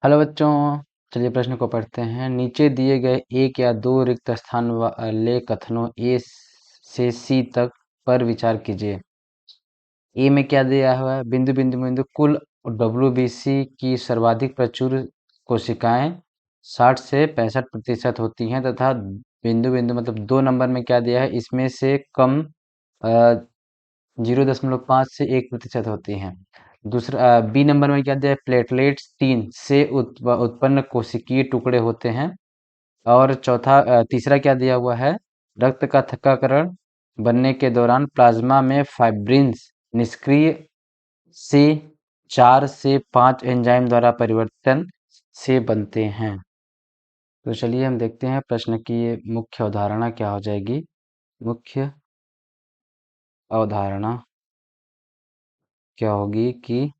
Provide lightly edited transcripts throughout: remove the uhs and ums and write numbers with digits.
Hello बच्चों, चलिए प्रश्न को पढ़ते हैं। नीचे दिए गए एक या दो रिक्त स्थान वाले कथनों ए से सी तक पर विचार कीजिए। ए में क्या दिया हुआ है? बिंदु बिंदु बिंदु कुल WBC की सर्वाधिक प्रचुर कोशिकाएं 60 से 65% होती हैं तथा बिंदु बिंदु मतलब 2 नंबर में क्या दिया है? इसमें से कम 0.5 से 1% होती हैं। दूसरा बी नंबर में क्या दिया है? प्लेटलेट्स 3 से उत्पन्न कोशिकीय टुकड़े होते हैं। और तीसरा क्या दिया हुआ है? रक्त का थक्काकरण बनने के दौरान प्लाज्मा में फाइब्रिन्स निष्क्रिय से 4 से 5 एंजाइम द्वारा परिवर्तन से बनते हैं। तो चलिए हम देखते हैं प्रश्न की ये मुख्य अवधारणा क्या हो जाएगी। मुख्य अवधारणा क्या होगी कि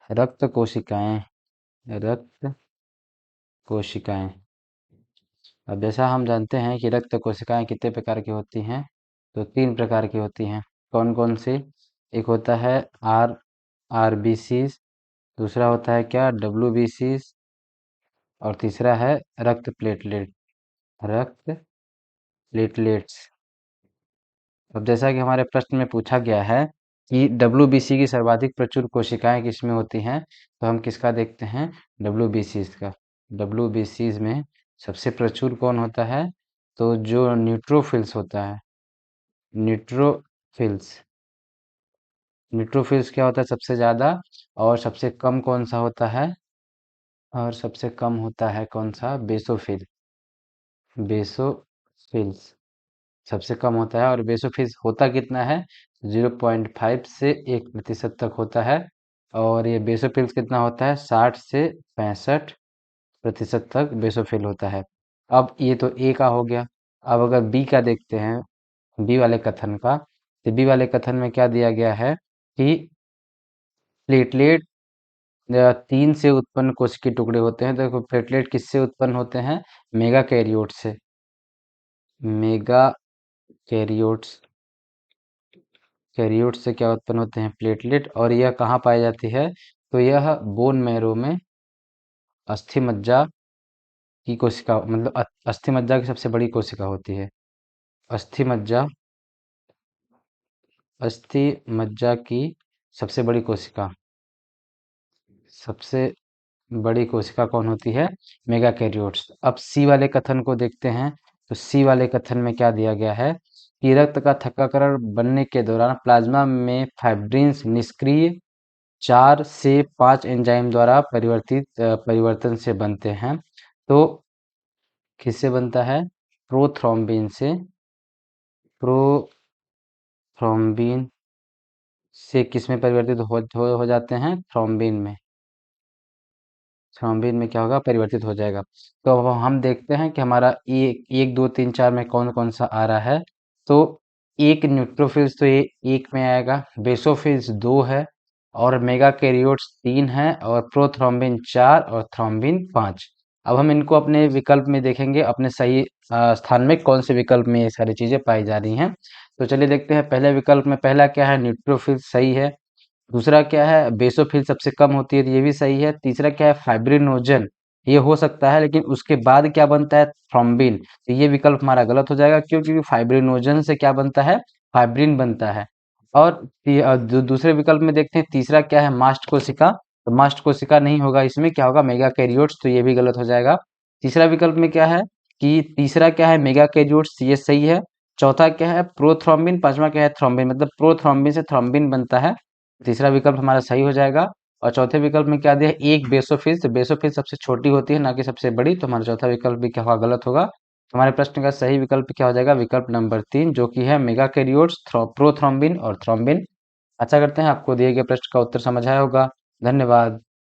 रक्त कोशिकाएं। अब जैसा हम जानते हैं कि रक्त कोशिकाएं कितने प्रकार की होती हैं, तो 3 प्रकार की होती हैं। कौन कौन सी? एक होता है आर आरबीसीज, दूसरा होता है क्या? WBCs, और तीसरा है रक्त प्लेटलेट्स। अब जैसा कि हमारे प्रश्न में पूछा गया है कि WBC की सर्वाधिक प्रचुर कोशिकाएं किसमें होती हैं, तो हम किसका देखते हैं? WBCs का। WBCs में सबसे प्रचुर कौन होता है? तो जो न्यूट्रोफिल्स होता है, न्यूट्रोफिल्स। न्यूट्रोफिल्स क्या होता है सबसे ज़्यादा? और सबसे कम कौन सा होता है? और सबसे कम होता है कौन सा? बेसोफिल्स सबसे कम होता है। और बेसोफिल्स होता कितना है? 0.5 से 1% तक होता है। और ये बेसोफिल्स कितना होता है? 60 से 65% तक बेसोफिल होता है। अब ये तो ए का हो गया। अब अगर बी का देखते हैं, बी वाले कथन का, तो बी वाले कथन में क्या दिया गया है कि प्लेटलेट 3 से उत्पन्न कोशिकीय टुकड़े होते हैं। देखो प्लेटलेट किससे उत्पन्न होते हैं? मेगा कैरियोट से। मेगा कैरियोट्स कैरियोट से क्या उत्पन्न होते हैं? प्लेटलेट। और यह कहाँ पाई जाती है? तो यह बोन मैरो में अस्थि मज्जा की कोशिका, मतलब अस्थि मज्जा की सबसे बड़ी कोशिका होती है। अस्थि मज्जा अस्थि मज्जा की सबसे बड़ी कोशिका, सबसे बड़ी कोशिका कौन होती है? Mega karyotes. अब सी वाले कथन को देखते हैं। तो सी वाले कथन में क्या दिया गया है कि रक्त का थक्काकरण बनने के दौरान प्लाज्मा में फाइब्रिन्स निष्क्रिय 4 से 5 एंजाइम द्वारा परिवर्तन से बनते हैं। तो किससे बनता है? प्रोथ्रोम्बिन से। प्रोथ्रोम्बिन से किस में परिवर्तित हो जाते हैं? थ्रोम्बिन में। थ्रोम्बिन में क्या होगा? परिवर्तित हो जाएगा। तो अब हम देखते हैं कि हमारा एक दो तीन चार में कौन कौन सा आ रहा है। तो एक न्यूट्रोफिल्स तो ये एक में आएगा, बेसोफिल्स 2 है, और मेगा कैरियोट्स 3 है, और प्रोथ्रोम्बिन 4 और थ्रोम्बिन 5। अब हम इनको अपने विकल्प में देखेंगे, अपने सही स्थान में कौन से विकल्प में ये सारी चीजें पाई जा रही हैं। तो चलिए देखते हैं। पहले विकल्प में पहला क्या है? न्यूट्रोफिल्स सही है। दूसरा क्या है? बेसोफिल सबसे कम होती है, तो ये भी सही है। तीसरा क्या है? फाइब्रिनोजन, ये हो सकता है, लेकिन उसके बाद क्या बनता है? थ्रोम्बिन। तो ये विकल्प हमारा गलत हो जाएगा, क्यों? क्योंकि फाइब्रिनोजन से क्या बनता है? फाइब्रिन बनता है। और दूसरे विकल्प में देखते हैं, तीसरा क्या है? मास्ट कोशिका। तो मास्ट कोशिका नहीं होगा, इसमें क्या होगा? मेगा कैरियोट्स, तो ये भी गलत हो जाएगा। तीसरा विकल्प में क्या है कि तीसरा क्या है? मेगा कैरियोट्स, ये सही है। चौथा क्या है? प्रोथ्रोम्बिन। पांचवा क्या है? थ्रोम्बिन। मतलब प्रोथ्रोम्बिन से थ्रोम्बिन बनता है। तीसरा विकल्प हमारा सही हो जाएगा। और चौथे विकल्प में क्या दिया? एक बेसोफिल। तो बेसोफिल सबसे छोटी होती है, ना कि सबसे बड़ी। तो हमारा चौथा विकल्प भी क्या होगा? गलत होगा। हमारे प्रश्न का सही विकल्प क्या हो जाएगा? विकल्प नंबर 3, जो कि है मेगा कैरियोट्स, प्रोथ्रोम्बिन और थ्रोम्बिन। अच्छा करते हैं, आपको दिए गए प्रश्न का उत्तर समझ आया होगा। धन्यवाद।